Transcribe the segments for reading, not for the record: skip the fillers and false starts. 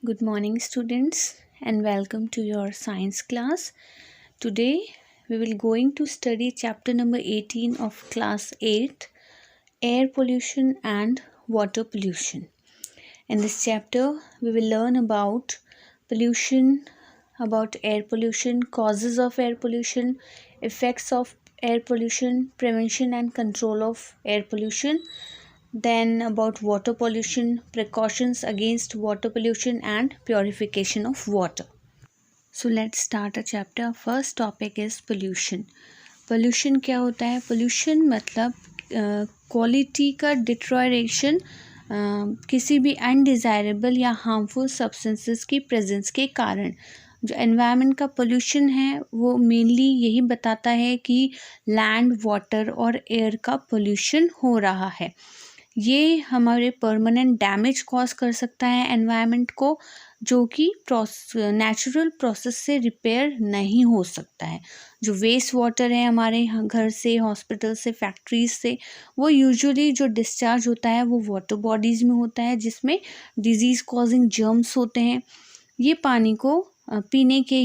Good morning, students, and welcome to your science class. Today, we will going to study chapter number 18 of class 8, air pollution and water pollution. In this chapter, we will learn about pollution, about air pollution, causes of air pollution, effects of air pollution, prevention and control of air pollution, then about water pollution, precautions against water pollution and purification of water. So let's start a chapter. First topic is pollution. Pollution क्या होता है? Pollution मतलब quality का डिट्रॉयरेशन किसी भी undesirable या harmful substances की presence के कारण। जो एनवायरनमेंट का पोल्यूशन है वो मेनली यही बताता है कि लैंड, वाटर और एयर का पोल्यूशन हो रहा है। ये हमारे परमानेंट डैमेज कॉज कर सकता है एनवायरनमेंट को, जो कि नेचुरल प्रोसेस से रिपेयर नहीं हो सकता है। जो वेस्ट वाटर है हमारे घर से, हॉस्पिटल से, फैक्ट्रीज से, वो यूजुअली जो डिस्चार्ज होता है वो वाटर बॉडीज़ में होता है, जिसमें डिजीज़ कॉजिंग जर्म्स होते हैं। ये पानी को पीने के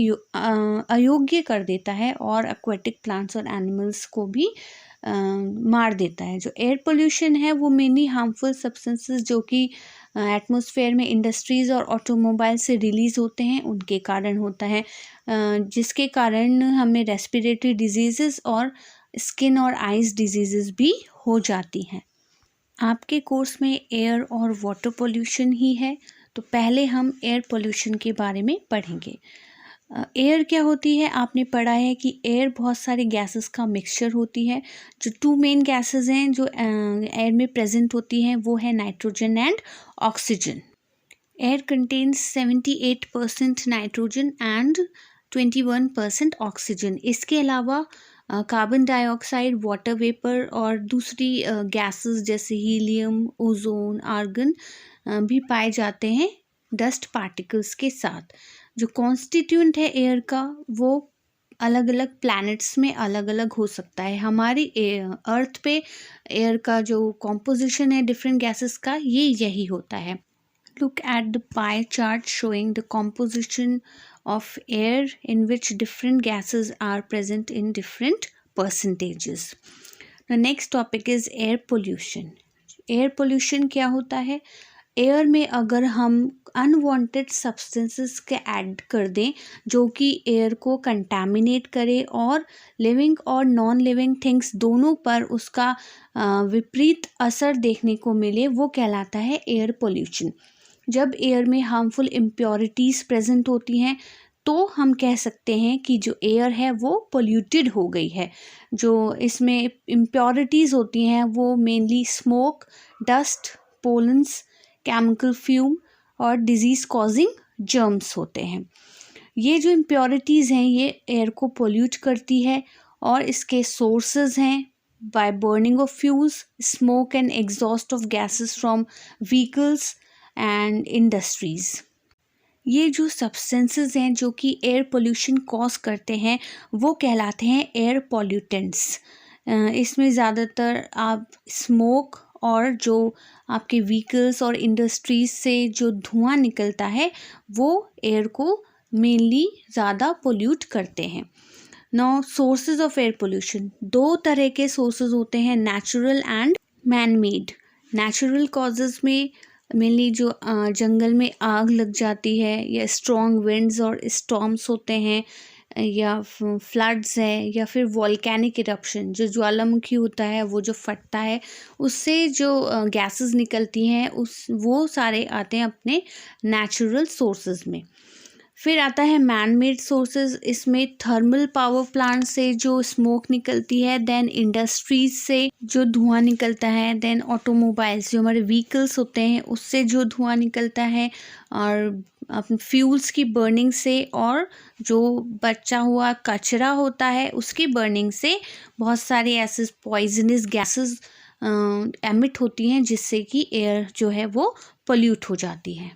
अयोग्य कर देता है और एक्वेटिक प्लांट्स और एनिमल्स को भी मार देता है। जो एयर पोल्यूशन है वो मेनली हार्मफुल सब्सटेंसेस जो कि एटमॉस्फेयर में इंडस्ट्रीज़ और ऑटोमोबाइल से रिलीज़ होते हैं उनके कारण होता है, जिसके कारण हमें रेस्पिरेटरी डिजीज़ेस और स्किन और आइज़ डिजीज़ेस भी हो जाती हैं। आपके कोर्स में एयर और वाटर पोल्यूशन ही है, तो पहले हम एयर पोल्यूशन के बारे में पढ़ेंगे। एयर क्या होती है? आपने पढ़ा है कि एयर बहुत सारे गैसेस का मिक्सचर होती है। जो टू मेन गैसेस हैं जो एयर में प्रेजेंट होती हैं वो है nitrogen and oxygen. Air contains 78% nitrogen and 21% oxygen. इसके अलावा कार्बन डाइऑक्साइड, वाटर वेपर और दूसरी गैसेस जैसे हीलियम, ओजोन, आर्गन भी पाए जाते हैं डस्ट पार्टिकल्स के साथ। जो कॉन्स्टिट्यूएंट है एयर का वो अलग अलग प्लैनेट्स में अलग अलग हो सकता है। हमारी अर्थ पे एयर का जो कॉम्पोजिशन है डिफरेंट गैसेस का ये यही होता है। Look at the pie chart showing the composition of air in which different gases are present in different percentages. The next topic is air pollution. Air pollution क्या होता है? एयर में अगर हम अनवांटेड सब्सटेंसेस के ऐड कर दें जो कि एयर को कंटामिनेट करे और लिविंग और नॉन लिविंग थिंग्स दोनों पर उसका विपरीत असर देखने को मिले, वो कहलाता है एयर पोल्यूशन। जब एयर में हार्मफुल इम्प्योरिटीज़ प्रेजेंट होती हैं तो हम कह सकते हैं कि जो एयर है वो पोल्यूटेड हो गई है। जो इसमें इम्प्योरिटीज़ होती हैं वो mainly smoke, dust, pollens, chemical fume और डिजीज़ कॉजिंग जर्म्स होते हैं। ये जो इम्प्योरिटीज़ हैं ये एयर को पोल्यूट करती है और इसके सोर्सेज हैं by burning of fuels, smoke and exhaust of gases from vehicles and industries. ये जो सब्सटेंसेस हैं जो कि एयर पोल्यूशन कॉज करते हैं वो कहलाते हैं एयर पॉल्यूटेंट्स। इसमें ज़्यादातर आप स्मोक और जो आपके व्हीकल्स और इंडस्ट्रीज से जो धुआं निकलता है वो एयर को मेनली ज़्यादा पोल्यूट करते हैं। Now sources of air pollution, दो तरह के सोर्सेज होते हैं, natural and man made. Natural causes में मेनली जो जंगल में आग लग जाती है या स्ट्रॉन्ग विंड्स और स्टॉर्म्स होते हैं या फ्लड्स है या फिर वॉल्केनिक इरप्शन, जो ज्वालामुखी होता है वो जो फटता है उससे जो गैसेस निकलती हैं वो सारे आते हैं अपने नेचुरल सोर्सेज में। फिर आता है मैन मेड सोर्सेज। इसमें थर्मल पावर प्लांट से जो स्मोक निकलती है, देन इंडस्ट्रीज से जो धुआं निकलता है, देन ऑटोमोबाइल्स जो हमारे व्हीकल्स होते हैं उससे जो धुआं निकलता है, और अपने फ्यूल्स की बर्निंग से, और जो बचा हुआ कचरा होता है उसकी बर्निंग से बहुत सारे ऐसे पॉइजनस गैसेस एमिट होती हैं जिससे कि एयर जो है वो पोल्यूट हो जाती है।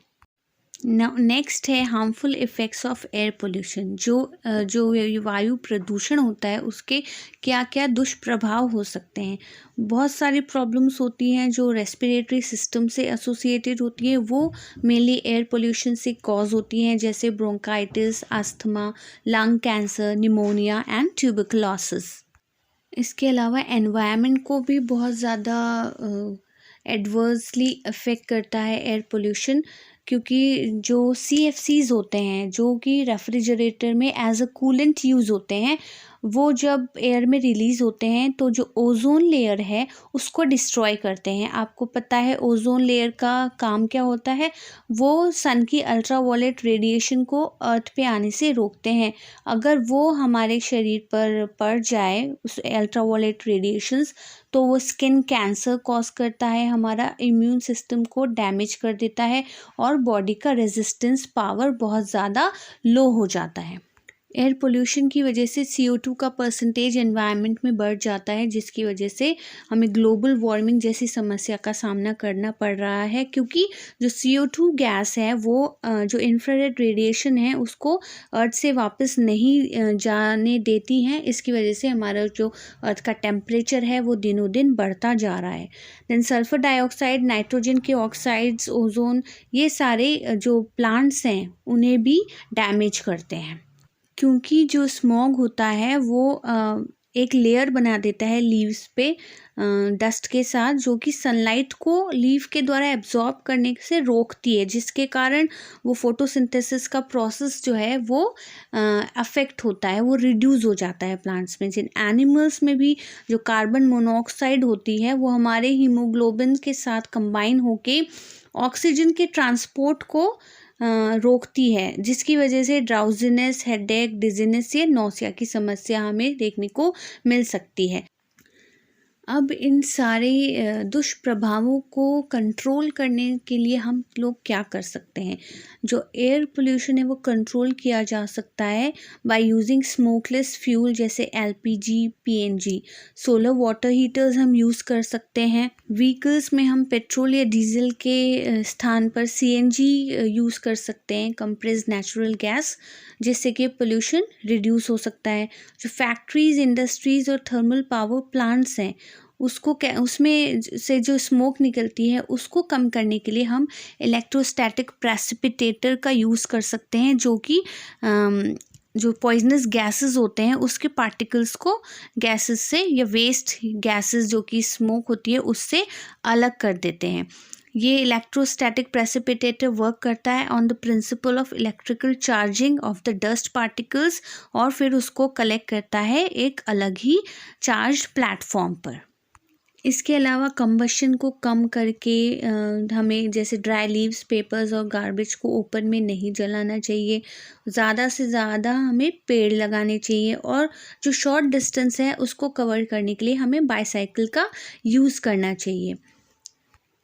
नेक्स्ट है harmful effects of air pollution. जो वायु प्रदूषण होता है उसके क्या क्या दुष्प्रभाव हो सकते हैं। बहुत सारी प्रॉब्लम्स होती हैं जो रेस्पिरेटरी सिस्टम से एसोसिएटेड होती हैं, वो मेनली एयर पोल्यूशन से कॉज होती हैं, जैसे bronchitis, asthma, lung cancer, pneumonia and tuberculosis. इसके अलावा एनवायरनमेंट को भी बहुत ज़्यादा एडवर्सली अफेक्ट करता है एयर पोल्यूशन, क्योंकि जो CFCs होते हैं जो कि रेफ्रिजरेटर में एज अ कूलेंट यूज़ होते हैं, वो जब एयर में रिलीज़ होते हैं तो जो ओजोन लेयर है उसको डिस्ट्रॉय करते हैं। आपको पता है ओजोन लेयर का काम क्या होता है, वो सन की अल्ट्रावायलेट रेडिएशन को अर्थ पे आने से रोकते हैं। अगर वो हमारे शरीर पर पड़ जाए उस अल्ट्रावायलेट रेडिएशंस, तो वो स्किन कैंसर कॉज करता है, हमारा इम्यून सिस्टम को डैमेज कर देता है और बॉडी का रेजिस्टेंस पावर बहुत ज़्यादा लो हो जाता है। एयर पोल्यूशन की वजह से CO2 का परसेंटेज एनवायरनमेंट में बढ़ जाता है, जिसकी वजह से हमें ग्लोबल वार्मिंग जैसी समस्या का सामना करना पड़ रहा है, क्योंकि जो CO2 गैस है वो जो इंफ्रारेड रेडिएशन है उसको अर्थ से वापस नहीं जाने देती हैं। इसकी वजह से हमारा जो अर्थ का टेम्परेचर है वो दिनों दिन बढ़ता जा रहा है। देन सल्फर डाइऑक्साइड, नाइट्रोजन के ऑक्साइड्स, ओजोन, ये सारे जो प्लांट्स हैं उन्हें भी डैमेज करते हैं, क्योंकि जो स्मॉग होता है वो एक लेयर बना देता है लीव्स पे डस्ट के साथ, जो कि सनलाइट को लीफ के द्वारा एब्जॉर्ब करने से रोकती है, जिसके कारण वो फोटोसिंथेसिस का प्रोसेस जो है वो अफेक्ट होता है, वो रिड्यूस हो जाता है प्लांट्स में। जिन एनिमल्स में भी जो कार्बन मोनोऑक्साइड होती है वो हमारे हीमोग्लोबिन के साथ कंबाइन होके ऑक्सीजन के ट्रांसपोर्ट को रोकती है, जिसकी वजह से ड्राउजीनेस, हेडेक, डिजीनेस या नौसिया की समस्या हमें देखने को मिल सकती है। अब इन सारे दुष्प्रभावों को कंट्रोल करने के लिए हम लोग क्या कर सकते हैं। जो एयर पोल्यूशन है वो कंट्रोल किया जा सकता है बाय यूजिंग स्मोकलेस फ्यूल जैसे LPG, PNG। Solar water heaters हम यूज़ कर सकते हैं। व्हीकल्स में हम पेट्रोल या डीजल के स्थान पर CNG यूज़ कर सकते हैं, कंप्रेस्ड नेचुरल गैस, जिससे कि पोल्यूशन रिड्यूस हो सकता है। जो फैक्ट्रीज़, इंडस्ट्रीज़ और थर्मल पावर प्लांट्स हैं उसमें से जो स्मोक निकलती है उसको कम करने के लिए हम इलेक्ट्रोस्टैटिक प्रेसिपिटेटर का यूज़ कर सकते हैं, जो कि जो पॉइजनस गैसेस होते हैं उसके पार्टिकल्स को गैसेस से या वेस्ट गैसेस जो कि स्मोक होती है उससे अलग कर देते हैं। ये इलेक्ट्रोस्टैटिक प्रेसिपिटेटर वर्क करता है on the principle of electrical charging of the dust particles, और फिर उसको कलेक्ट करता है एक अलग ही चार्ज प्लेटफॉर्म पर। इसके अलावा कंबशन को कम करके हमें जैसे ड्राई लीव्स, पेपर्स और गार्बेज को ओपन में नहीं जलाना चाहिए। ज़्यादा से ज़्यादा हमें पेड़ लगाने चाहिए, और जो शॉर्ट डिस्टेंस है उसको कवर करने के लिए हमें बाईसाइकिल का यूज़ करना चाहिए।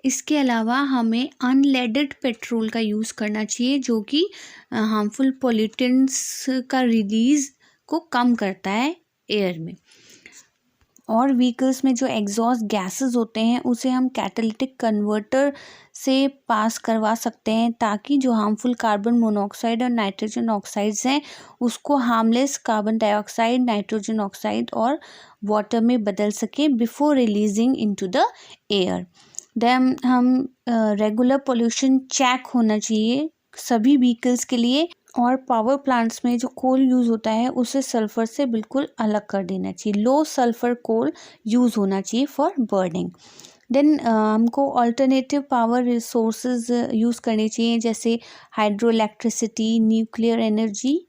इसके अलावा हमें अनलेडेड पेट्रोल का यूज़ करना चाहिए, जो कि हार्मफुल पॉल्यूटेंट्स का रिलीज़ को कम करता है एयर में। और व्हीकल्स में जो एग्जॉस्ट गैसेस होते हैं उसे हम कैटालिटिक कन्वर्टर से पास करवा सकते हैं, ताकि जो हार्मफुल कार्बन मोनोऑक्साइड और नाइट्रोजन ऑक्साइड्स हैं उसको harmless carbon dioxide, nitrogen oxide और वाटर में बदल सके before releasing into the air. Then हम रेगुलर पोल्यूशन चेक होना चाहिए सभी व्हीकल्स के लिए, और पावर प्लांट्स में जो कोल यूज़ होता है उसे सल्फ़र से बिल्कुल अलग कर देना चाहिए। लो सल्फ़र कोल यूज़ होना चाहिए फॉर बर्निंग। देन हमको अल्टरनेटिव पावर रिसोर्सेज यूज़ करने चाहिए, जैसे hydro electricity, nuclear energy,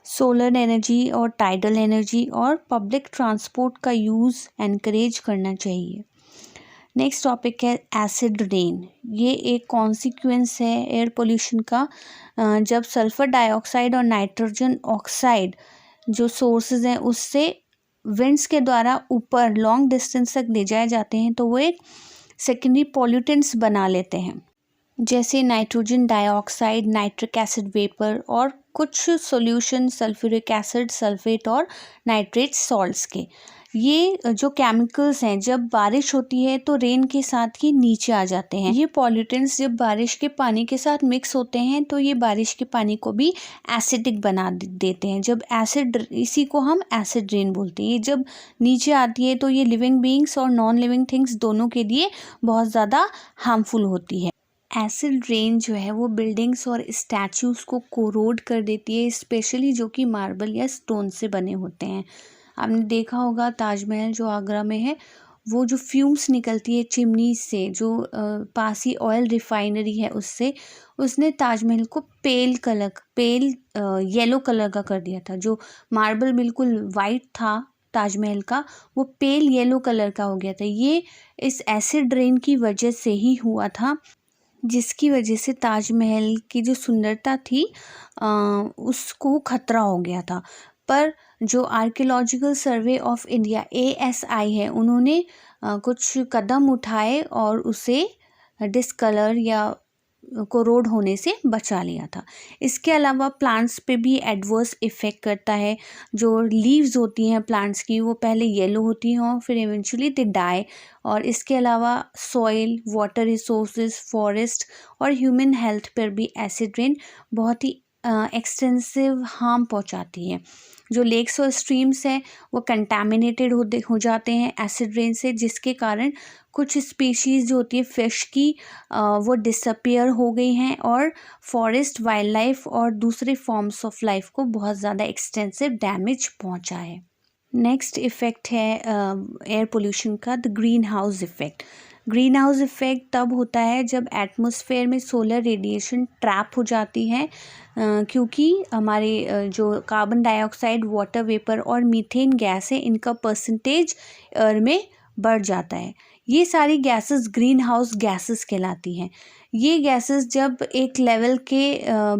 solar energy और टाइडल एनर्जी, और पब्लिक ट्रांसपोर्ट का यूज़ एनकरेज करना चाहिए। नेक्स्ट टॉपिक है एसिड रेन। ये एक कॉन्सिक्वेंस है एयर पोल्यूशन का। जब सल्फ़र डाइऑक्साइड और नाइट्रोजन ऑक्साइड जो सोर्सेज हैं उससे विंड्स के द्वारा ऊपर लॉन्ग डिस्टेंस तक ले जाए जाते हैं, तो वो एक सेकेंडरी पॉल्यूटेंट्स बना लेते हैं, जैसे nitrogen dioxide, nitric acid vapour और कुछ सॉल्यूशन सल्फ्यूरिक एसिड, सल्फेट और नाइट्रेट सॉल्ट्स के। ये जो केमिकल्स हैं जब बारिश होती है तो रेन के साथ ही नीचे आ जाते हैं। ये पॉल्यूटेंट्स जब बारिश के पानी के साथ मिक्स होते हैं तो ये बारिश के पानी को भी एसिडिक बना देते हैं। जब एसिड, इसी को हम एसिड रेन बोलते हैं। ये जब नीचे आती है तो ये लिविंग बीइंग्स और नॉन लिविंग थिंग्स दोनों के लिए बहुत ज़्यादा हार्मफुल होती है। एसिड रेन जो है वो बिल्डिंग्स और स्टैचूज़ को कोरोड कर देती है, स्पेशली जो कि मार्बल या स्टोन से बने होते हैं। आपने देखा होगा ताजमहल जो आगरा में है, वो जो फ्यूम्स निकलती है चिमनी से, जो पास ही ऑयल रिफाइनरी है उससे, उसने ताजमहल को पेल येलो कलर का कर दिया था। जो मार्बल बिल्कुल वाइट था ताजमहल का, वो पेल येलो कलर का हो गया था। ये इस एसिड रेन की वजह से ही हुआ था, जिसकी वजह से ताजमहल की जो सुंदरता थी उसको खतरा हो गया था। पर जो archaeological survey of India ASI है, उन्होंने कुछ कदम उठाए और उसे डिसकलर या कोरोड होने से बचा लिया था। इसके अलावा प्लांट्स पे भी एडवर्स इफ़ेक्ट करता है। जो लीव्स होती हैं प्लांट्स की, वो पहले येलो होती हैं और फिर इवेंचुअली दे डाई। और इसके अलावा सॉइल, वाटर रिसोर्सेज, फॉरेस्ट और ह्यूमन हेल्थ पर भी एसिड रेन बहुत ही एक्सटेंसिव हार्म पहुंचाती है। जो लेक्स और स्ट्रीम्स हैं वो कंटामिनेटेड हो जाते हैं एसिड रेन से, जिसके कारण कुछ स्पीशीज़ जो होती है फ़िश की वो डिसअपियर हो गई हैं और फॉरेस्ट, वाइल्ड लाइफ और दूसरे फॉर्म्स ऑफ लाइफ को बहुत ज़्यादा एक्सटेंसिव डैमेज पहुंचा है। नेक्स्ट इफ़ेक्ट है एयर पोल्यूशन का, the green house effect. Green house effect तब होता है जब एटमॉस्फेयर में सोलर रेडिएशन ट्रैप हो जाती है, क्योंकि हमारे जो कार्बन डाइऑक्साइड, वाटर वेपर और मीथेन गैस है, इनका परसेंटेज एयर में बढ़ जाता है। ये सारी गैसेस ग्रीन हाउस गैसेस कहलाती हैं। ये गैसेस जब एक लेवल के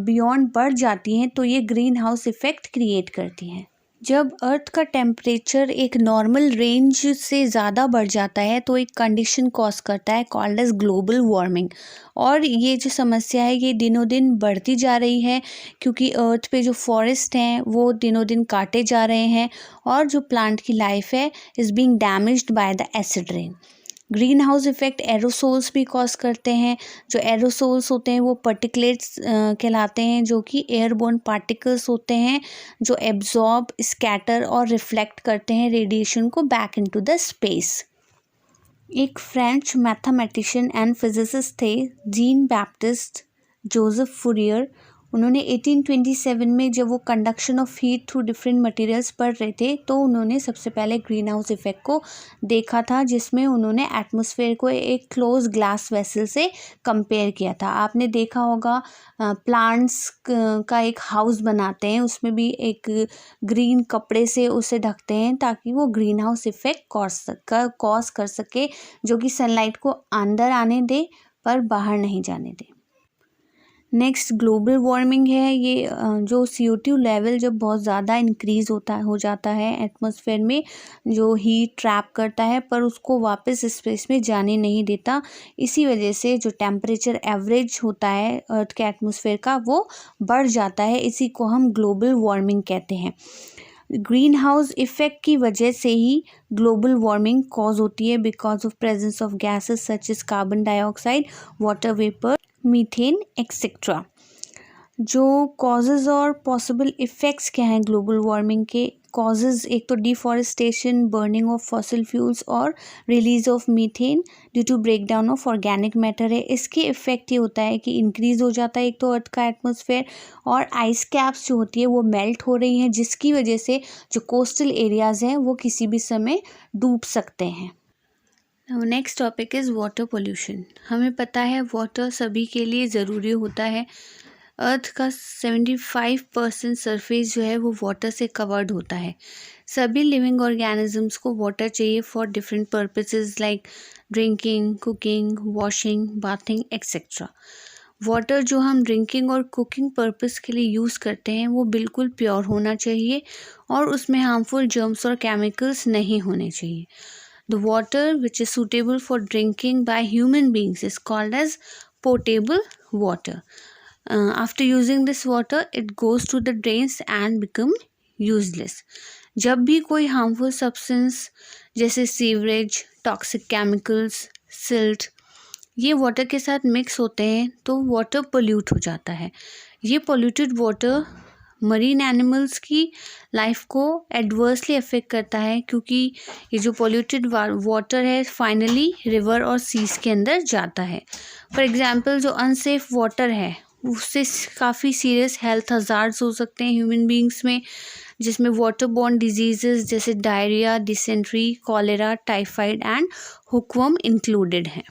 बियॉन्ड बढ़ जाती हैं तो ये ग्रीन हाउस इफ़ेक्ट क्रिएट करती हैं। जब अर्थ का टेम्परेचर एक नॉर्मल रेंज से ज़्यादा बढ़ जाता है तो एक कंडीशन कॉज करता है कॉल्ड एज ग्लोबल वार्मिंग। और ये जो समस्या है ये दिनों दिन बढ़ती जा रही है, क्योंकि अर्थ पे जो फॉरेस्ट हैं वो दिनों दिन काटे जा रहे हैं और जो प्लांट की लाइफ है is being damaged by the acid rain. Green house effect aerosols भी कॉज करते हैं। जो एरोसोल्स होते हैं वो पार्टिकलेट्स कहलाते हैं, जो कि एयरबोर्न पार्टिकल्स होते हैं जो एब्जॉर्ब, स्कैटर और रिफ्लेक्ट करते हैं रेडिएशन को बैक इनटू द स्पेस। एक फ्रेंच मैथमेटिशियन एंड फिजिसिस्ट थे, जीन बैप्टिस्ट जोसेफ फूरियर। उन्होंने 1827 में जब वो conduction of heat through different materials पढ़ रहे थे तो उन्होंने सबसे पहले ग्रीन हाउस इफ़ेक्ट को देखा था, जिसमें उन्होंने एटमॉस्फेयर को एक क्लोज ग्लास वेसल से कंपेयर किया था। आपने देखा होगा प्लांट्स का एक हाउस बनाते हैं, उसमें भी एक ग्रीन कपड़े से उसे ढकते हैं ताकि वो ग्रीन हाउस इफ़ेक्ट कॉज कर सके, जो कि सनलाइट को अंदर आने दे पर बाहर नहीं जाने दे। नेक्स्ट ग्लोबल वार्मिंग है। ये जो CO2 लेवल जब बहुत ज़्यादा इंक्रीज़ हो जाता है एटमॉस्फेयर में, जो हीट ट्रैप करता है पर उसको वापस स्पेस में जाने नहीं देता, इसी वजह से जो टेम्परेचर एवरेज होता है अर्थ के एटमॉस्फेयर का वो बढ़ जाता है। इसी को हम ग्लोबल वार्मिंग कहते हैं। ग्रीन हाउस इफ़ेक्ट की वजह से ही ग्लोबल वार्मिंग कॉज होती है, because of presence of gases such as carbon dioxide, water vapour, methane etcetera. जो कॉजेज़ और पॉसिबल इफ़ेक्ट्स क्या हैं ग्लोबल वार्मिंग के? कॉजेज़ एक तो deforestation, burning of fossil fuels और release of methane due to break down of organic matter है। इसके इफ़ेक्ट ये होता है कि इंक्रीज़ हो जाता है एक तो अर्थ का एटमॉस्फेयर, और आइस कैप्स जो होती है वो मेल्ट हो रही हैं, जिसकी वजह से जो कोस्टल एरियाज़ हैं वो किसी भी समय डूब सकते हैं। Next topic is water pollution. हमें पता है वाटर सभी के लिए ज़रूरी होता है। अर्थ का 75% सरफेस जो है वो वाटर से कवर्ड होता है। सभी लिविंग ऑर्गेनिजम्स को वाटर चाहिए for different purposes like drinking, cooking, washing, bathing etcetera. Water जो हम ड्रिंकिंग और कुकिंग पर्पस के लिए यूज़ करते हैं वो बिल्कुल प्योर होना चाहिए और उसमें हार्मफुल जर्म्स और केमिकल्स नहीं होने चाहिए। The water which is suitable for drinking by human beings is called as potable water. After using this water, it goes to the drains and become useless. जब भी कोई हार्मफुल सब्सटेंस जैसे sewerage, toxic chemicals, silt ये water के साथ mix होते हैं तो वाटर पोल्यूट हो जाता है। ये पोल्यूटेड वाटर मरीन एनिमल्स की लाइफ को एडवर्सली अफेक्ट करता है, क्योंकि ये जो पोल्यूटेड वाटर है फाइनली रिवर और सीज के अंदर जाता है। फॉर एग्जांपल जो अनसेफ वाटर है उससे काफ़ी सीरियस हेल्थ हजार्ड्स हो सकते हैं ह्यूमन बींग्स में, जिसमें वाटर बॉर्न डिजीजेस जैसे diarrhoea, dysentery, cholera, typhoid and hookworm included हैं।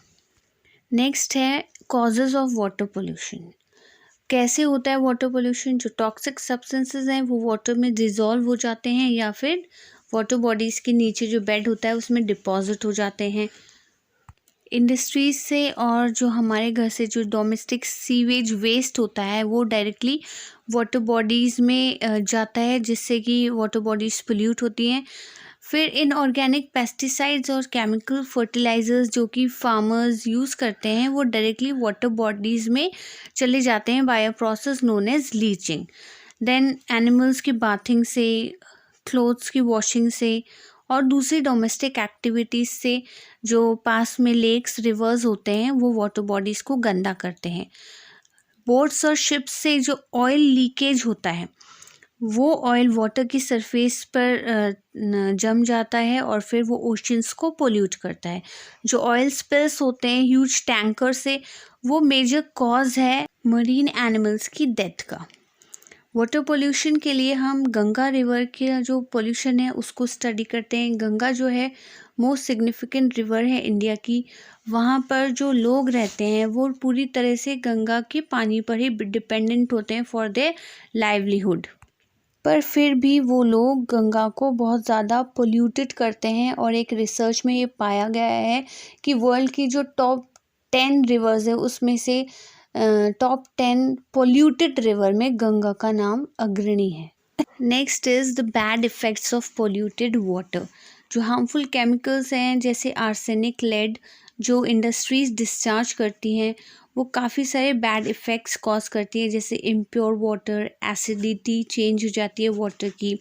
नेक्स्ट है कॉजेज ऑफ वाटर पोल्यूशन। कैसे होता है वाटर पोल्यूशन? जो टॉक्सिक सब्सटेंसेस हैं वो वाटर में डिज़ोल्व हो जाते हैं या फिर वाटर बॉडीज़ के नीचे जो बेड होता है उसमें डिपॉजिट हो जाते हैं। इंडस्ट्रीज से और जो हमारे घर से जो डोमेस्टिक सीवेज वेस्ट होता है वो डायरेक्टली वाटर बॉडीज़ में जाता है, जिससे कि वाटर बॉडीज़ पोल्यूट होती हैं। फिर इनऑर्गेनिक पेस्टिसाइड्स और केमिकल फर्टिलाइजर्स जो कि फार्मर्स यूज़ करते हैं वो डायरेक्टली वाटर बॉडीज़ में चले जाते हैं by a process known as leaching. Then animals की बाथिंग से, क्लोथ्स की वॉशिंग से और दूसरी डोमेस्टिक एक्टिविटीज़ से जो पास में लेक्स, रिवर्स होते हैं वो वाटर बॉडीज़ को गंदा करते हैं। बोट्स और शिप्स से जो ऑयल लीकेज होता है वो ऑयल वाटर की सरफेस पर जम जाता है और फिर वो ओशंस को पोल्यूट करता है। जो ऑयल स्पिल्स होते हैं ह्यूज टैंकर से, वो मेजर कॉज है मरीन एनिमल्स की डेथ का। वाटर पोल्यूशन के लिए हम गंगा रिवर के जो पोल्यूशन है उसको स्टडी करते हैं। गंगा जो है मोस्ट सिग्निफिकेंट रिवर है इंडिया की। वहाँ पर जो लोग रहते हैं वो पूरी तरह से गंगा के पानी पर ही डिपेंडेंट होते हैं फॉर देयर लाइवलीहुड। पर फिर भी वो लोग गंगा को बहुत ज़्यादा पोल्यूटेड करते हैं और एक रिसर्च में ये पाया गया है कि वर्ल्ड की जो टॉप 10 रिवर्स है उसमें से टॉप 10 पोल्यूटेड रिवर में गंगा का नाम अग्रणी है। Next is the bad effects of polluted water. जो हार्मफुल केमिकल्स हैं जैसे आर्सेनिक, लेड जो इंडस्ट्रीज़ डिस्चार्ज करती हैं वो काफ़ी सारे बैड इफ़ेक्ट्स कॉज करती है, जैसे इम्प्योर वाटर, एसिडिटी चेंज हो जाती है वाटर की।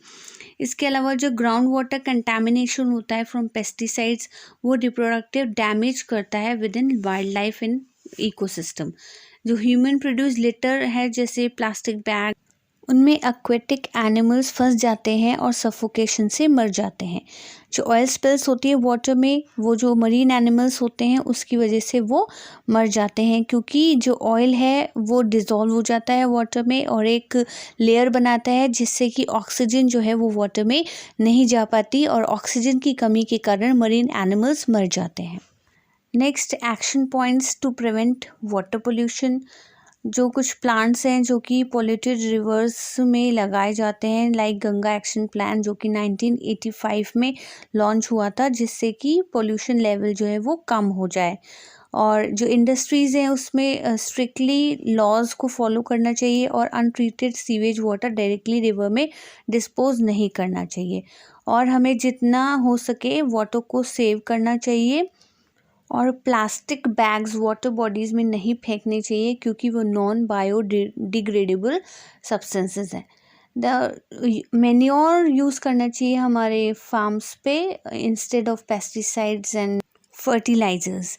इसके अलावा जो ग्राउंड वाटर कंटामिनेशन होता है फ्रॉम पेस्टिसाइड्स वो रिप्रोडक्टिव डैमेज करता है with in wild life in ecosystem. जो ह्यूमन प्रोड्यूस लिटर है जैसे प्लास्टिक बैग, उनमें एक्वेटिक एनिमल्स फंस जाते हैं और सफोकेशन से मर जाते हैं। जो ऑयल स्पिल्स होती है वाटर में, वो जो मरीन एनिमल्स होते हैं उसकी वजह से वो मर जाते हैं, क्योंकि जो ऑयल है वो डिज़ोल्व हो जाता है वाटर में और एक लेयर बनाता है जिससे कि ऑक्सीजन जो है वो वाटर में नहीं जा पाती और ऑक्सीजन की कमी के कारण मरीन एनिमल्स मर जाते हैं। Next, action points to prevent water pollution. जो कुछ प्लांट्स हैं जो कि पोल्यूटेड रिवर्स में लगाए जाते हैं, लाइक गंगा एक्शन प्लान जो कि 1985 में लॉन्च हुआ था, जिससे कि पोल्यूशन लेवल जो है वो कम हो जाए। और जो इंडस्ट्रीज़ हैं उसमें स्ट्रिक्टली लॉज को फॉलो करना चाहिए और untreated sewage water directly river में डिस्पोज नहीं करना चाहिए। और हमें जितना हो सके वाटर को सेव करना चाहिए और प्लास्टिक बैग्स वाटर बॉडीज़ में नहीं फेंकने चाहिए, क्योंकि वो नॉन बायोडिग्रेडेबल सब्सटेंसेस हैं। द मैन्योर यूज़ करना चाहिए हमारे फार्म्स पे instead of pesticides and fertilizers.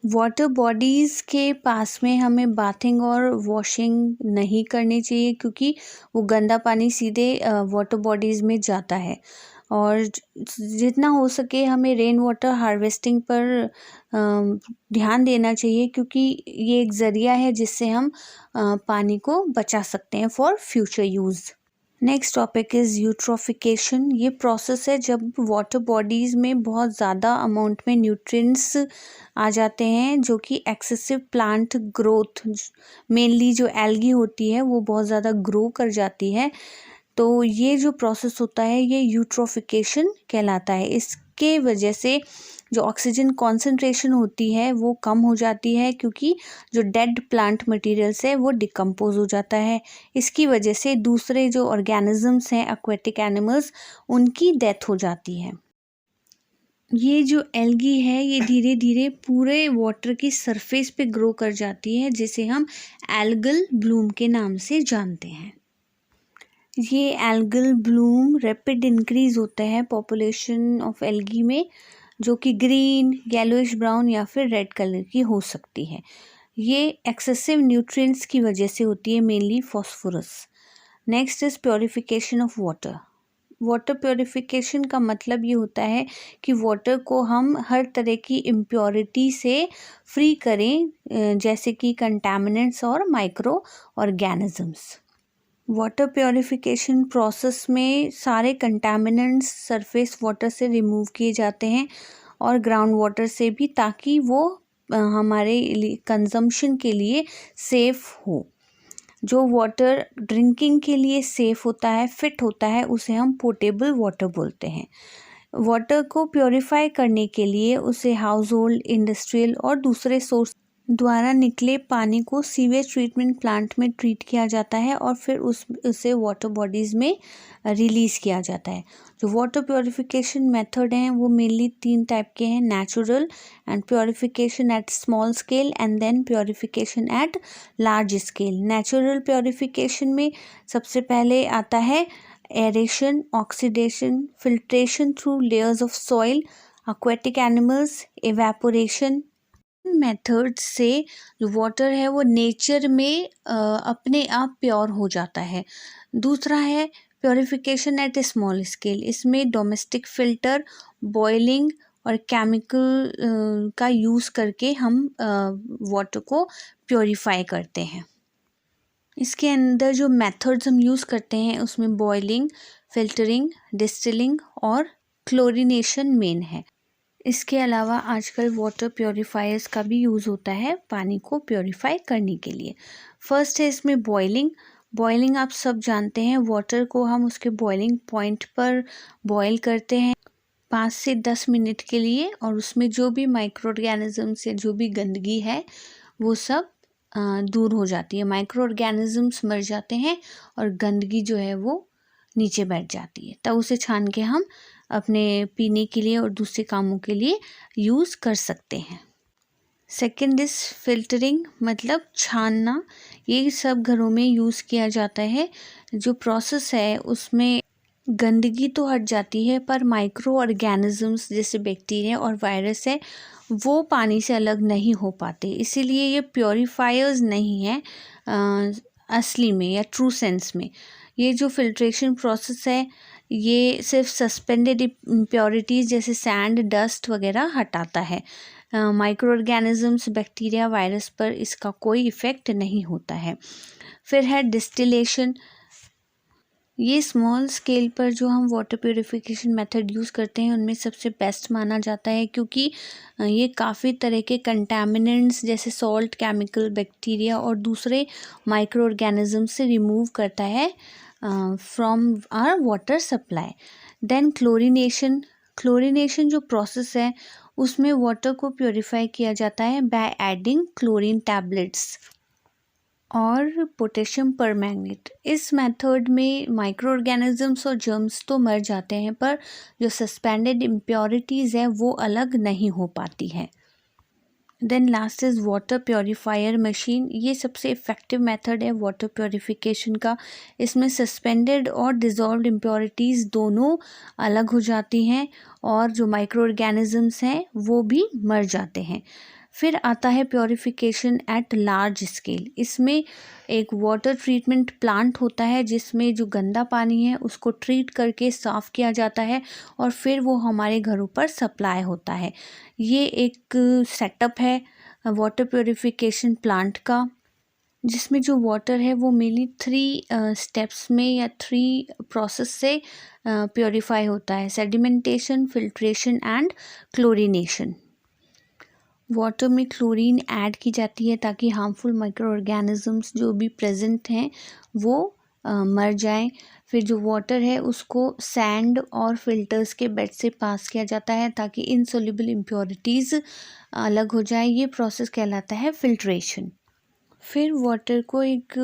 Water bodies के पास में हमें बाथिंग और वॉशिंग नहीं करनी चाहिए, क्योंकि वो गंदा पानी सीधे वाटर बॉडीज़ में जाता है। और जितना हो सके हमें रेन वाटर हार्वेस्टिंग पर ध्यान देना चाहिए, क्योंकि ये एक ज़रिया है जिससे हम पानी को बचा सकते हैं for future use. Next topic is eutrophication. ये प्रोसेस है जब वाटर बॉडीज़ में बहुत ज़्यादा अमाउंट में न्यूट्रिएंट्स आ जाते हैं, जो कि एक्सेसिव प्लांट ग्रोथ, मेनली जो एल्गी होती है वो बहुत ज़्यादा ग्रो कर जाती है। तो ये जो प्रोसेस होता है ये यूट्रोफिकेशन कहलाता है। इसके वजह से जो ऑक्सीजन कॉन्सेंट्रेशन होती है वो कम हो जाती है, क्योंकि जो डेड प्लांट मटेरियल्स है वो डिकम्पोज हो जाता है। इसकी वजह से दूसरे जो ऑर्गेनिजम्स हैं, एक्वेटिक एनिमल्स, उनकी डेथ हो जाती है। ये जो एल्गी है ये धीरे धीरे पूरे वाटर की सरफेस पे ग्रो कर जाती है, जिसे हम एल्गल ब्लूम के नाम से जानते हैं। ये एल्गल ब्लूम रैपिड इंक्रीज होता है पॉपुलेशन ऑफ एल्गी में, जो कि ग्रीन, येलोइश ब्राउन या फिर रेड कलर की हो सकती है। ये एक्सेसिव न्यूट्रिएंट्स की वजह से होती है, mainly phosphorus. Next is purification of water. Water purification का मतलब ये होता है कि वाटर को हम हर तरह की इम्प्योरिटी से फ्री करें, जैसे कि कंटामिनेंट्स और micro organisms. Water purification process में सारे कंटामिनेंट्स सरफेस वाटर से रिमूव किए जाते हैं और ग्राउंड वाटर से भी, ताकि वो हमारे कंजम्पशन के लिए सेफ़ हो। जो वाटर ड्रिंकिंग के लिए सेफ़ होता है, फिट होता है, उसे हम पोर्टेबल वाटर बोलते हैं। वाटर को प्योरीफाई करने के लिए उसे हाउस होल्ड, इंडस्ट्रियल और दूसरे सोर्स द्वारा निकले पानी को सीवेज ट्रीटमेंट प्लांट में ट्रीट किया जाता है और फिर उसे वाटर बॉडीज़ में रिलीज़ किया जाता है। जो वाटर प्योरिफिकेशन मेथड हैं वो मेनली 3 टाइप के हैं: natural and purification at small scale and then purification at large scale. Natural purification में सबसे पहले आता है aeration, oxidation, filtration through layers of soil, aquatic animals, evaporation. Methods से जो वाटर है वो नेचर में अपने आप प्योर हो जाता है। दूसरा है प्योरिफिकेशन एट ए स्मॉल स्केल। इसमें डोमेस्टिक फ़िल्टर, बॉइलिंग और केमिकल का यूज़ करके हम वाटर को प्योरीफाई करते हैं। इसके अंदर जो मेथड्स हम यूज़ करते हैं उसमें बॉइलिंग, फ़िल्टरिंग, डिस्टिलिंग और क्लोरीनेशन मेन है। इसके अलावा आजकल वाटर प्योरीफायर्स का भी यूज़ होता है पानी को प्योरीफाई करने के लिए। फर्स्ट है इसमें बॉइलिंग। बॉइलिंग आप सब जानते हैं, वाटर को हम उसके बॉइलिंग पॉइंट पर बॉयल करते हैं 5 से 10 मिनट के लिए, और उसमें जो भी माइक्रो ऑर्गेनिजम्स या जो भी गंदगी है वो सब दूर हो जाती है। माइक्रो ऑर्गेनिजम्स मर जाते हैं और गंदगी जो है वो नीचे बैठ जाती है। तब उसे छान के हम अपने पीने के लिए और दूसरे कामों के लिए यूज़ कर सकते हैं। सेकेंड इज़ फिल्टरिंग, मतलब छानना। ये सब घरों में यूज़ किया जाता है। जो प्रोसेस है उसमें गंदगी तो हट जाती है, पर माइक्रो ऑर्गेनिजम्स जैसे बैक्टीरिया और वायरस है वो पानी से अलग नहीं हो पाते। इसीलिए ये प्योरीफायर्स नहीं है असली में या ट्रू सेंस में। ये जो फिल्ट्रेशन प्रोसेस है ये सिर्फ सस्पेंडेड इम्प्योरिटीज़ जैसे सैंड, डस्ट वगैरह हटाता है। माइक्रो ऑर्गेनिजम्स, बैक्टीरिया, वायरस पर इसका कोई इफ़ेक्ट नहीं होता है। फिर है डिस्टिलेशन। ये स्मॉल स्केल पर जो हम वाटर प्योरिफिकेशन मेथड यूज़ करते हैं उनमें सबसे बेस्ट माना जाता है, क्योंकि ये काफ़ी तरह के कंटामिनेंट्स जैसे सॉल्ट, केमिकल, बैक्टीरिया और दूसरे माइक्रो ऑर्गेनिज्म से रिमूव करता है from our water supply. Then chlorination. Chlorination जो प्रोसेस है उसमें वाटर को प्योरीफाई किया जाता है बाय एडिंग क्लोरीन टैबलेट्स और पोटेशियम परमैंगनेट। इस मेथड में माइक्रो ऑर्गेनिजम्स और जर्म्स तो मर जाते हैं, पर जो सस्पेंडेड इम्प्योरिटीज़ है वो अलग नहीं हो पाती है। Then last is water purifier machine. ये सबसे इफ़ेक्टिव मेथड है वाटर प्योरीफिकेशन का। इसमें सस्पेंडेड और डिज़ोल्व्ड इम्प्योरिटीज़ दोनों अलग हो जाती हैं और जो माइक्रो ऑर्गेनिजम्स हैं वो भी मर जाते हैं। फिर आता है प्योरीफिकेशन एट लार्ज स्केल। इसमें एक वाटर ट्रीटमेंट प्लांट होता है जिसमें जो गंदा पानी है उसको ट्रीट करके साफ़ किया जाता है और फिर वो हमारे घरों पर सप्लाई होता है। ये एक सेटअप है वाटर प्योरीफिकेशन प्लांट का, जिसमें जो वाटर है वो मेनली 3 स्टेप्स में या 3 प्रोसेस से प्योरीफाई होता है: sedimentation, filtration and chlorination. Water में क्लोरीन ऐड की जाती है ताकि हार्मफुल माइक्रो ऑर्गेनिजम्स जो भी प्रेजेंट हैं वो मर जाएं। फिर जो वाटर है उसको सैंड और फिल्टर्स के बेड से पास किया जाता है ताकि इनसोल्युबल इम्प्योरिटीज़ अलग हो जाए। ये प्रोसेस कहलाता है फिल्ट्रेशन। फिर वाटर को एक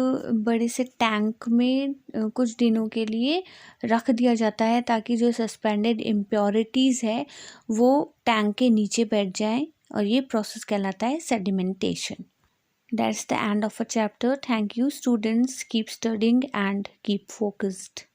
बड़े से टैंक में कुछ दिनों के लिए रख दिया जाता है ताकि जो सस्पेंडेड इम्प्योरिटीज़ है वो टैंक के नीचे बैठ जाएं, और ये प्रोसेस कहलाता है sedimentation. That's the end of a chapter. Thank you, students. Keep studying and keep focused.